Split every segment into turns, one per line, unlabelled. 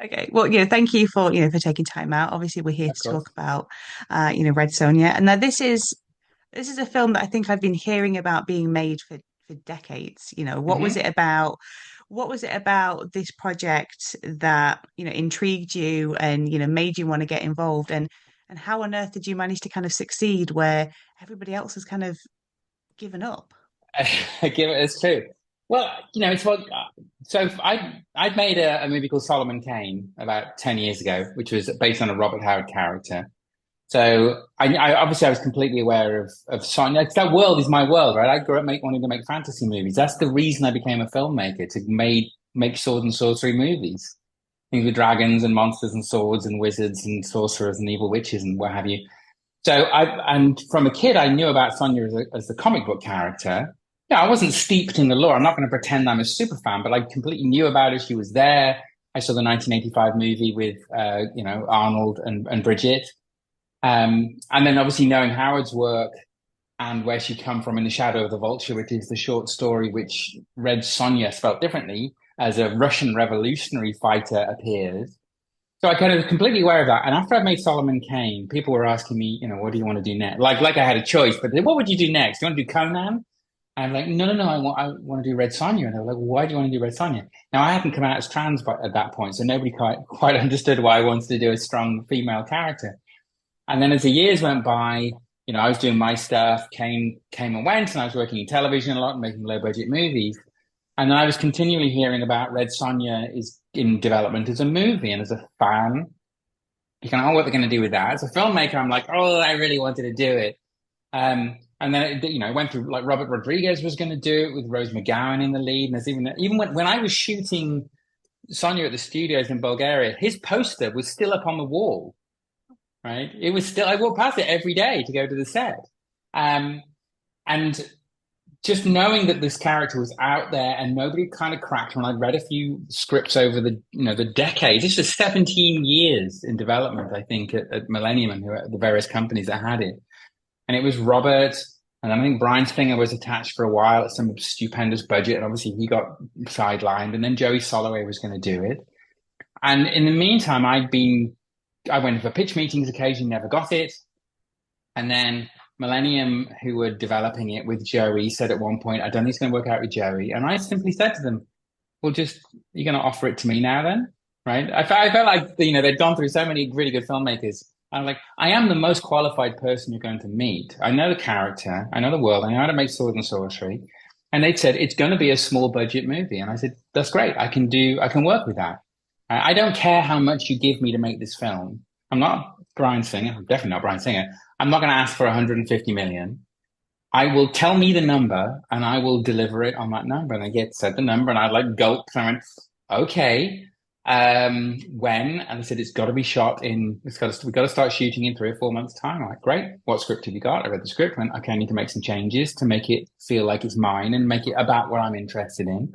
Okay. Well, thank you for, for taking time out. Obviously, we're here
Of
to talk
course.
about, Red Sonja. And now this is a film that I think I've been hearing about being made for decades. What was
Hmm.
it about? What was it about this project that, intrigued you and, made you want to get involved? And how on earth did you manage to kind of succeed where everybody else has kind of given up?
I give it as true. Well, it's what. So I'd made a movie called Solomon Kane about 10 years ago, which was based on a Robert Howard character. So I obviously I was completely aware of Sonya. 'Cause that world is my world, right? I grew up wanting to make fantasy movies. That's the reason I became a filmmaker to make sword and sorcery movies, things with dragons and monsters and swords and wizards and sorcerers and evil witches and what have you. So and from a kid, I knew about Sonya as the comic book character. Yeah, I wasn't steeped in the lore. I'm not going to pretend I'm a super fan, but I completely knew about her. She was there. I saw the 1985 movie with, Arnold and Brigitte. And then obviously knowing Howard's work and where she come from in The Shadow of the Vulture, which is the short story which Red Sonja spelled differently as a Russian revolutionary fighter appears. So I kind of completely aware of that. And after I made Solomon Kane, people were asking me, what do you want to do next? Like I had a choice, but what would you do next? Do you want to do Conan? And I'm like, no, no, no, I want to do Red Sonja. And they were like, why do you want to do Red Sonja? Now I hadn't come out as trans at that point, so nobody quite understood why I wanted to do a strong female character. And then as the years went by, I was doing my stuff, came and went, and I was working in television a lot and making low budget movies. And then I was continually hearing about Red Sonja is in development as a movie. And as a fan, you can, oh, what they're going to do with that. As a filmmaker, I'm like, oh, I really wanted to do it. And then it went through like Robert Rodriguez was going to do it with Rose McGowan in the lead. And there's even when I was shooting Sonia at the studios in Bulgaria, his poster was still up on the wall, right? It was still, I walked past it every day to go to the set. Um, and just knowing that this character was out there and nobody kind of cracked when I'd read a few scripts over the decades. This was 17 years in development, I think, at Millennium and the various companies that had it. And it was Robert, and I think Brian's finger was attached for a while at some stupendous budget, and obviously he got sidelined. And then Joey Soloway was going to do it. And in the meantime, I went for pitch meetings occasionally, never got it. And then Millennium, who were developing it with Joey, said at one point, I don't think it's going to work out with Joey. And I simply said to them, well, you're going to offer it to me now then? Right? I felt like, they'd gone through so many really good filmmakers. I'm like, I am the most qualified person you're going to meet. I know the character, I know the world, I know how to make sword and sorcery. And they said, it's going to be a small budget movie. And I said, that's great. I can work with that. I don't care how much you give me to make this film. I'm not Bryan Singer. I'm definitely not Bryan Singer. I'm not going to ask for 150 million. I will tell me the number and I will deliver it on that number. And I get said the number and I like gulped and I went, okay. When? And they said, it's got to be shot we've got to start shooting in 3 or 4 months time. I'm like, great. What script have you got? I read the script and went, okay, I need to make some changes to make it feel like it's mine and make it about what I'm interested in.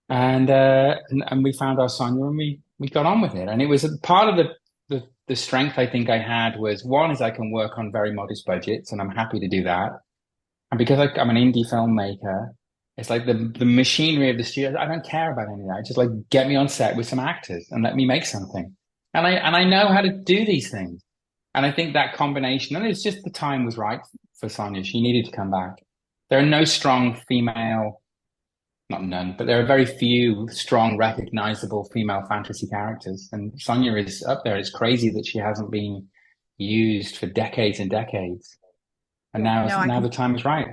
And we found our Sonia and we got on with it. And it was a part of the strength I think I had was one is I can work on very modest budgets and I'm happy to do that. And because I'm an indie filmmaker, it's like the machinery of the studio. I don't care about any of that. Just like get me on set with some actors and let me make something. And I know how to do these things. And I think that combination, and it's just the time was right for Sonia. She needed to come back. There are no strong female, not none, but there are very few strong, recognizable female fantasy characters. And Sonia is up there. It's crazy that she hasn't been used for decades and decades. And
Yeah, no,
now the time is right.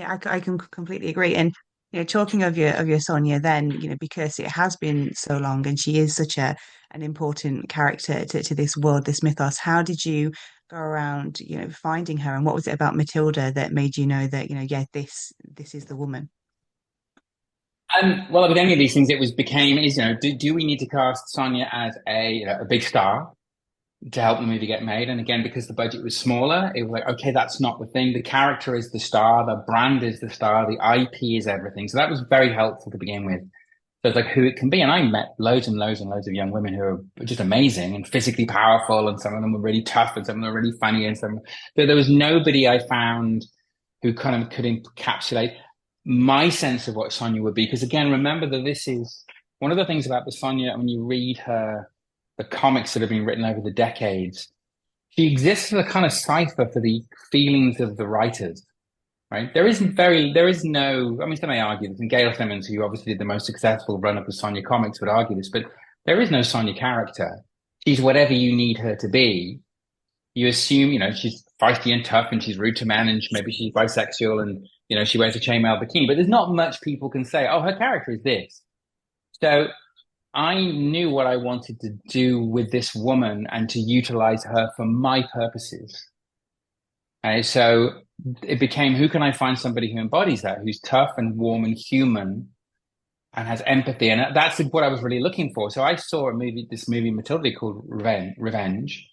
I can completely agree. And talking of your Sonia, then because it has been so long, and she is such an important character to this world, this mythos. How did you go around, finding her, and what was it about Matilda that made you know that yeah, this is the woman?
Well, with any of these things, do we need to cast Sonia as a big star to help the movie get made? And again, because the budget was smaller, it was like, okay, that's not the thing. The character is the star, the brand is the star, the IP is everything. So that was very helpful to begin with. So it's like who it can be. And I met loads and loads and loads of young women who are just amazing and physically powerful. And some of them were really tough and some of them were really funny. But there was nobody I found who kind of could encapsulate my sense of what Sonia would be. Because again, remember that one of the things about the Sonja, when you read the comics that have been written over the decades, she exists as a kind of cipher for the feelings of the writers, right? There is no, I mean, some may argue this, and Gail Simmons, who obviously did the most successful run of the Sonja comics, would argue this, but there is no Sonja character. She's whatever you need her to be. You assume, she's feisty and tough and she's rude to men and maybe she's bisexual and, she wears a chainmail bikini, but there's not much people can say, oh, her character is this. So I knew what I wanted to do with this woman and to utilize her for my purposes. And so it became, who can I find somebody who embodies that, who's tough and warm and human and has empathy? And that's what I was really looking for. So I saw this movie, Matilda, called Revenge,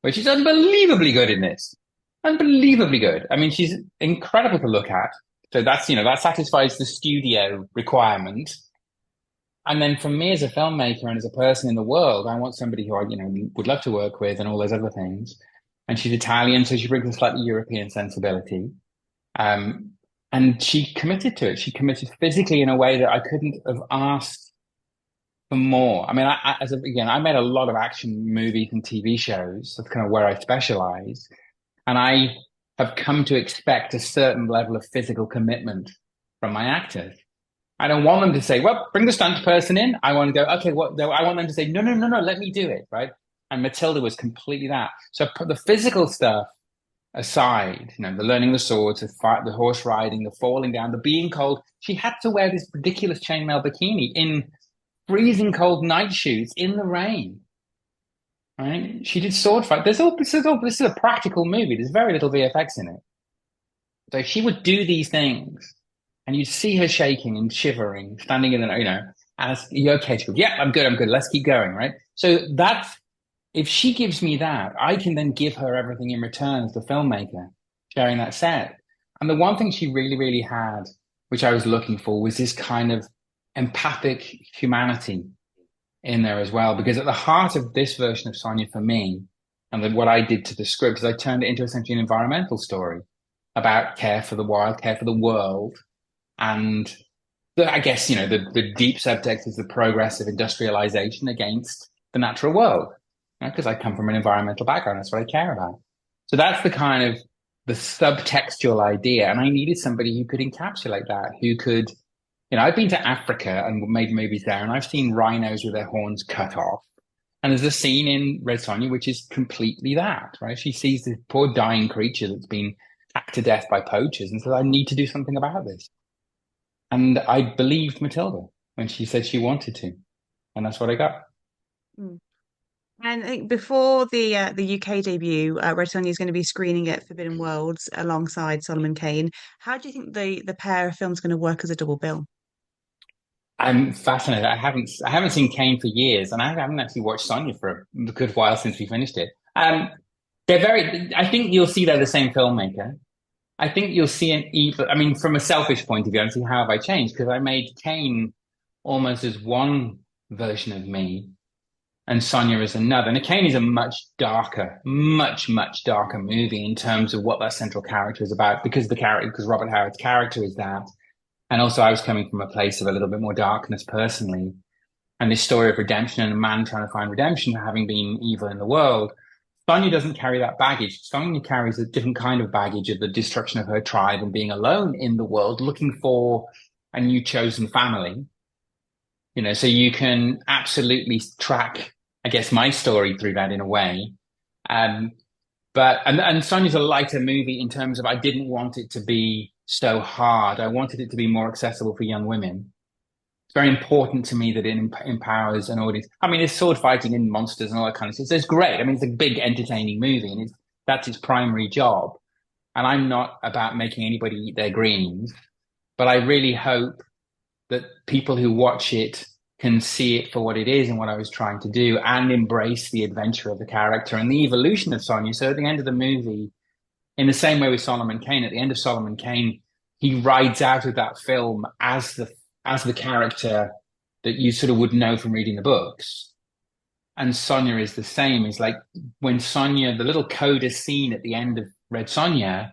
where she's unbelievably good in this. Unbelievably good. I mean, she's incredible to look at. So that's, that satisfies the studio requirement. And then for me as a filmmaker and as a person in the world, I want somebody who I, would love to work with and all those other things. And she's Italian, so she brings a slightly European sensibility. And she committed to it. She committed physically in a way that I couldn't have asked for more. I mean, I made a lot of action movies and TV shows. That's kind of where I specialize. And I have come to expect a certain level of physical commitment from my actors. I don't want them to say, well, bring the stunt person in. I want to go, okay, I want them to say, no, let me do it, right? And Matilda was completely that. So put the physical stuff aside, the learning the swords, the horse riding, the falling down, the being cold. She had to wear this ridiculous chainmail bikini in freezing cold night shoots in the rain. Right? She did sword fight. This is a practical movie. There's very little VFX in it. So she would do these things, and you'd see her shaking and shivering, standing in the, and are you okay? She goes, yeah, I'm good. Let's keep going, right? So if she gives me that, I can then give her everything in return as the filmmaker, sharing that set. And the one thing she really, really had, which I was looking for, was this kind of empathic humanity in there as well. Because at the heart of this version of Sonja for me, and what I did to the script, is I turned it into essentially an environmental story about care for the wild, care for the world. And I guess, the deep subtext is the progress of industrialization against the natural world. Because I come from an environmental background. That's what I care about. So that's the kind of the subtextual idea. And I needed somebody who could encapsulate that, who could, I've been to Africa and made movies there, and I've seen rhinos with their horns cut off. And there's a scene in Red Sonja, which is completely that, right? She sees this poor dying creature that's been hacked to death by poachers and says, I need to do something about this. And I believed Matilda when she said she wanted to. And that's what I got.
Mm. And I think before the UK debut, Red Sonja is going to be screening at Forbidden Worlds alongside Solomon Kane. How do you think the pair of films going to work as a double bill?
I'm fascinated. I haven't seen Kane for years, and I haven't actually watched Sonja for a good while since we finished it. I think you'll see they're the same filmmaker. I think you'll see from a selfish point of view, and see how have I changed, because I made Kane almost as one version of me and Sonja is another. And Kane is a much darker movie in terms of what that central character is about, because Robert Howard's character is that. And also I was coming from a place of a little bit more darkness personally. And this story of redemption and a man trying to find redemption, having been evil in the world. Sonja doesn't carry that baggage. Sonja carries a different kind of baggage of the destruction of her tribe and being alone in the world, looking for a new chosen family. So you can absolutely track, I guess, my story through that in a way. And Sonja's a lighter movie in terms of, I didn't want it to be so hard. I wanted it to be more accessible for young women. It's very important to me that it empowers an audience. I mean, there's sword fighting and monsters and all that kind of stuff. So it's great. I mean, it's a big entertaining movie, and that's its primary job. And I'm not about making anybody eat their greens, but I really hope that people who watch it can see it for what it is and what I was trying to do, and embrace the adventure of the character and the evolution of Sonja. So at the end of the movie, in the same way with Solomon Kane, at the end of Solomon Kane, he rides out of that film as the character that you sort of would know from reading the books. And Sonja is the same. It's like when Sonja, the little coda scene at the end of Red Sonja,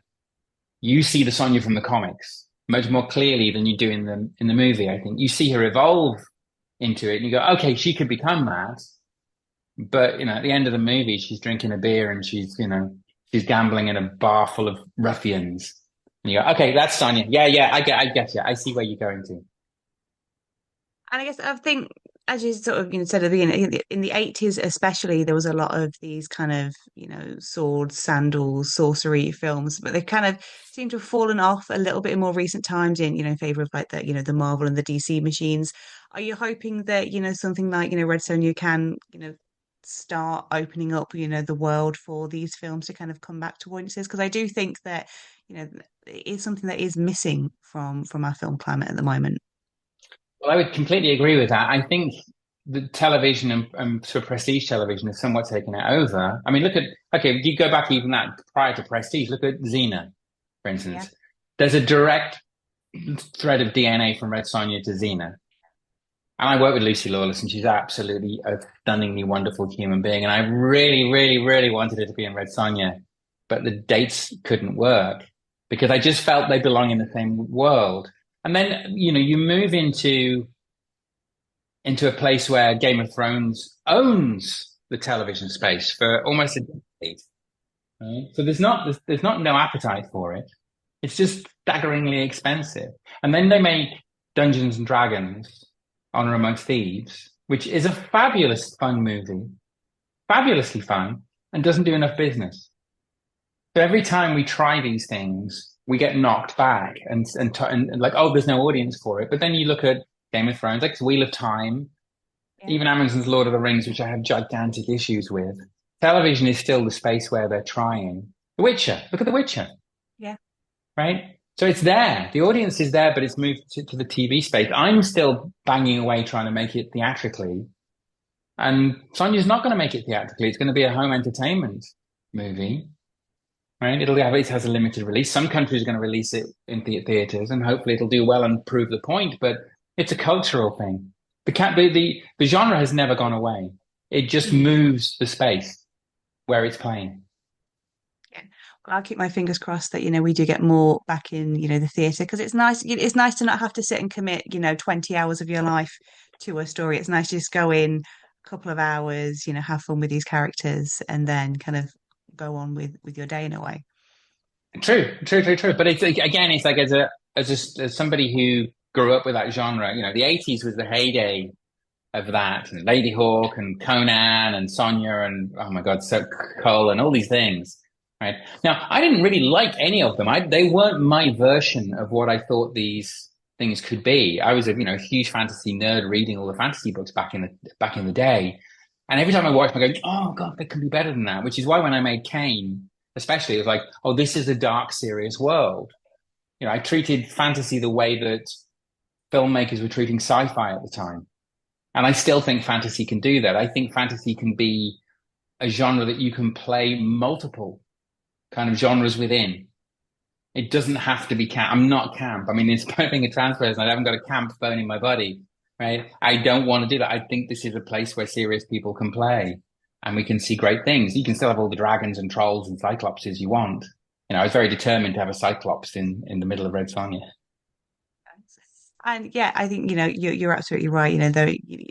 you see the Sonja from the comics much more clearly than you do in the movie. I think you see her evolve into it, and you go, okay, she could become that, but at the end of the movie, she's drinking a beer and she's gambling in a bar full of ruffians. And you go, okay, that's Sonia. Yeah, yeah, I get you. I see where you're going to.
And I guess I think, as you sort of said at the beginning, in the 80s especially, there was a lot of these kind of swords, sandals, sorcery films, but they kind of seem to have fallen off a little bit in more recent times in favor of like the the Marvel and the DC machines. Are you hoping that something like Red Sonja can start opening up the world for these films to kind of come back to audiences? Because I do think that it is something that is missing from our film climate at the moment.
Well, I would completely agree with that. I think the television and sort of prestige television has somewhat taken it over. I mean, okay, if you go back even that prior to prestige, look at Xena, for
Yeah.
instance. There's a direct thread of DNA from Red Sonja to Xena. And I work with Lucy Lawless, and she's absolutely a stunningly wonderful human being. And I really, really, really wanted her to be in Red Sonja, but the dates couldn't work because I just felt they belong in the same world. And then, you move into a place where Game of Thrones owns the television space for almost a decade. Right? So there's not no appetite for it. It's just staggeringly expensive. And then they make Dungeons and Dragons, Honor Amongst Thieves, which is a fabulous fun movie, fabulously fun, and doesn't do enough business. So every time we try these things, we get knocked back and like, oh, there's no audience for it. But then you look at Game of Thrones, like Wheel of Time,
Yeah.
even Amazon's Lord of the Rings, which I have gigantic issues with. Television is still the space where they're trying. The Witcher, look at The Witcher,
Yeah.
right? So it's there. The audience is there, but it's moved to the TV space. I'm still banging away trying to make it theatrically. And Sonya's not going to make it theatrically. It's going to be a home entertainment movie, right? It has a limited release. Some countries are going to release it in theaters, and hopefully it'll do well and prove the point. But it's a cultural thing. The genre has never gone away. It just moves the space where it's playing.
Yeah. Well, I'll keep my fingers crossed that we do get more back in the theatre, because it's nice to not have to sit and commit 20 hours of your life to a story. It's nice to just go in a couple of hours, have fun with these characters, and then kind of go on with your day in a way.
True, true, true, true. But it's again, it's like as somebody who grew up with that genre, the 80s was the heyday of that, and Lady Hawk and Conan and Sonya and oh my God, so Cole and all these things. Right. Now, I didn't really like any of them. They weren't my version of what I thought these things could be. I was a huge fantasy nerd reading all the fantasy books back in the day. And every time I watched them, I go, oh God, they can be better than that. Which is why when I made Kane, especially, it was like, oh, this is a dark, serious world. I treated fantasy the way that filmmakers were treating sci-fi at the time. And I still think fantasy can do that. I think fantasy can be a genre that you can play multiple kind of genres within. It doesn't have to be camp. I'm not camp. I mean, in spite of being a trans person, I haven't got a camp bone in my body, right? I don't want to do that. I think this is a place where serious people can play and we can see great things. You can still have all the dragons and trolls and cyclopses you want. I was very determined to have a cyclops in the middle of Red Sonja.
And yeah, I think you're absolutely right.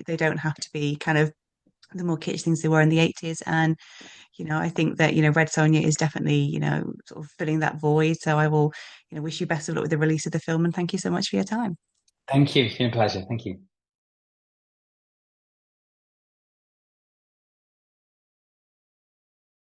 They don't have to be kind of the more kitsch things they were in the 80s. And I think that Red Sonja is definitely sort of filling that void. So I will wish you best of luck with the release of the film, and thank you so much for your time.
Thank you. It's been a pleasure. Thank you.